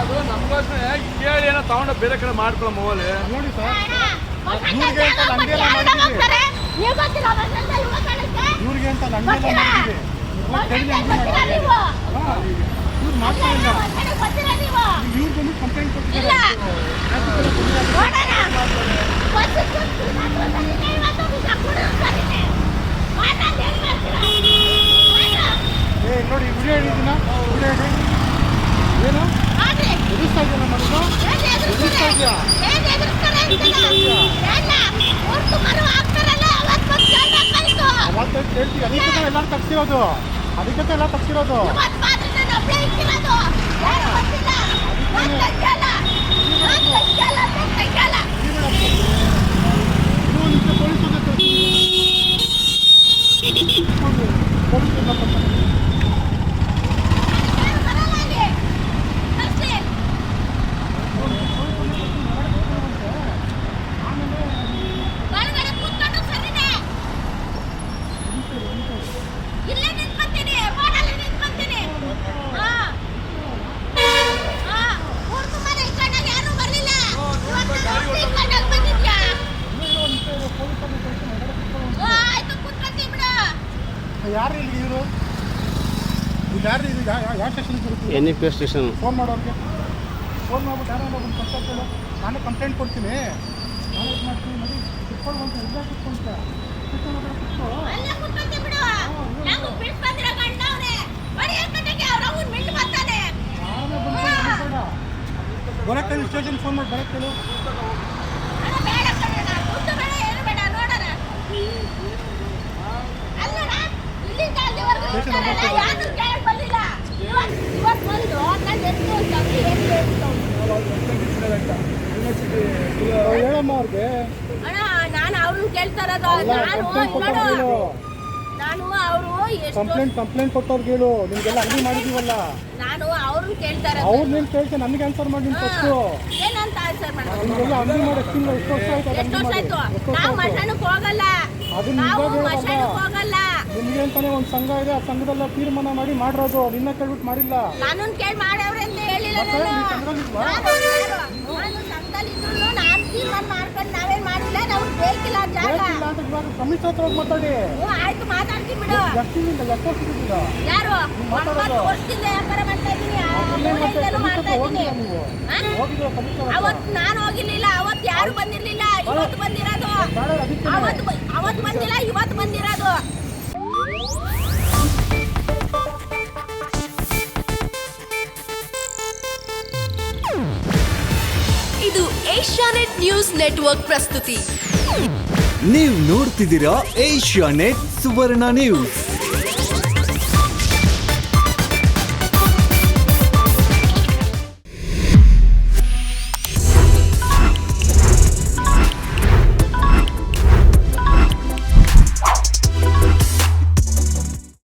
ಅದು ನಮಗೋಸ್ಕರ ಕೇಳಿ ಏನೋ ತಗೊಂಡು ಬೇರೆ ಕಡೆ ಮಾಡ್ಕೊಳ್ಳೋ ಮೊಬೈಲ್ ನೋಡಿ ಸರ್. ಇವ್ರಿಗೆ ಅಂತ ಲಂಗೆಲ್ಲ ಮಾಡಿದ್ದೀವಿ, ಇವ್ರಿಗೆ ಅಂತ ಲಂಗೆಲ್ಲ ಮಾಡಿದ್ದೀವಿ. ಇವ್ರು ಮಾಡ್ತಾ ಇಲ್ಲ, ಇವ್ರು ಬಂದು ಕಂಪ್ಲೇಂಟ್ ಕೊಟ್ಟಿದ್ದಾರೆ. ನೋಡಿ ವಿಡಿಯೋ ಹೇಳಿದ್ದೀನ, ವಿಡಿಯೋ ಹೇಳಿ ಏನು ಎದುರಿಸ್ತಾ ಇದೆಯಾ ನಮ್ಮನ್ನು, ಎದುರಿಸ್ತಾ ಇದೆಯಾ? ಅವತ್ತು ಹೇಳ್ತೀವಿ, ಅದಕ್ಕೆ ಎಲ್ಲ ತಗ್ಸಿರೋದು, ಅದಕ್ಕೆ ಎಲ್ಲ ತಗ್ಸಿರೋದು. ಯಾರು ಇಲ್ಲಿ ಇವರು, ಇಲ್ಲಿ ಯಾರು ಇದು ಯಾವ ಸ್ಟೇಷನ್ಗೆ ಬರುತ್ತೆ? NEP station. ಫೋನ್ ಮಾಡೋರಿಗೆ ಫೋನ್ ಮಾಡ್ಬಿಟ್ಟು ಯಾರೋ ಒಂದು ಕನ್ಸಲ್ಟಲ್ಲ, ನಾನೇ ಕಂಪ್ಲೇಂಟ್ ಕೊಡ್ತೀನಿ, ನಾನೇ ಇದು ಮಾಡ್ತೀನಿ. ನೋಡಿ ಕುತ್ಕೊಂಡು ಬಂತು, ಎಲ್ಲ ಕುತ್ಕೊಂತ ಬರಕ್ಕೆ ಸ್ಟೇಷನ್ ಫೋನ್ ಮಾಡಿ ಬರಕ್ಕೆ ಹೇಳು. ಹೇಳಮ್ಮ ಅವ್ರಿಗೆ. ನಾನು ಅವ್ರನ್ನ ಕೇಳ್ತಾರದು, ನಾನು ಅವರು ಕಂಪ್ಲೇಂಟ್ ಕೊಟ್ಟವ್ರಿಗೆ ಹೇಳು, ನಿಮ್ಗೆಲ್ಲ ಅಂಗಡಿ ಮಾಡಿದೀವಲ್ಲ. ನಾನು ಅವ್ರನ್ನ ಕೇಳ್ತಾರೆ, ಅವ್ರು ನೀನು ಕೇಳ್ತೀನಿ, ನನಗೆ ಆನ್ಸರ್ ಮಾಡಿ. ನೀನು ಫಸ್ಟು ಏನಂತ ಆನ್ಸರ್ ಮಾಡಿ, ನಿಮ್ಗೆಲ್ಲ ಅಂಗಡಿ ಮಾಡಿ ಎಷ್ಟು ವರ್ಷ ಆಯ್ತು? ನಾವು ಮಠಕ್ಕೆ ಹೋಗಲ್ಲ, ನಾವು ಮಠಕ್ಕೆ ಹೋಗಲ್ಲ. ನಿಮ್ಗೆ ಅಂತಾನೆ ಒಂದು ಸಂಘ ಇದೆ, ಆ ಸಂಘದಲ್ಲ ತೀರ್ಮಾನ ಮಾಡಿ ಮಾಡಿರೋದು, ನಿನ್ನ ಕೇಳ್ಬಿಟ್ಟು ಮಾಡಿಲ್ಲ. ನಾನು ಕೇಳಿ ಮಾಡವ್ರೆ ಅಂತ ಹೇಳಿಲ್ಲ. ನಾನು ಸಂಘದಲ್ಲಿದ್ರು ನಾನು ತೀರ್ಮಾನ ಮಾಡ್ಕೊಂಡು ನಾವೇನ್ ಮಾಡಿಲ್ಲ, ನಾವು ಬೇಕಿಲ್ಲ ಜಾಗ. ಕಮಿಷನ್ ಹತ್ರ ಹೋಗಿ ಮಾತಾಡಿ. ಆಯ್ತು, ಮಾತಾಡ್ತೀನಿ ಬಿಡು. ಯಾರು 9 ವರ್ಷದಿಂದ ವ್ಯಾಪಾರ ಮಾಡ್ತಾ ಇದ್ದೀನಿ, ಮಾಡ್ತಾ ಇದ್ದೀನಿ. ಅವತ್ತು ನಾನು ಹೋಗಿರ್ಲಿಲ್ಲ, ಅವತ್ತು ಯಾರು ಬಂದಿರ್ಲಿಲ್ಲ, ಇವತ್ತು ಬಂದಿರೋದು. ಅವತ್ತು ಬಂದಿಲ್ಲ, ಇವತ್ತು ಬಂದಿರೋದು. ಇದು ಏಷ್ಯಾನೆಟ್ ನ್ಯೂಸ್ ನೆಟ್ವರ್ಕ್ ಪ್ರಸ್ತುತಿ. ನೀವು ನೋಡ್ತಿದ್ದೀರಾ ಏಷ್ಯಾನೆಟ್ ಸುವರ್ಣ ನ್ಯೂಸ್.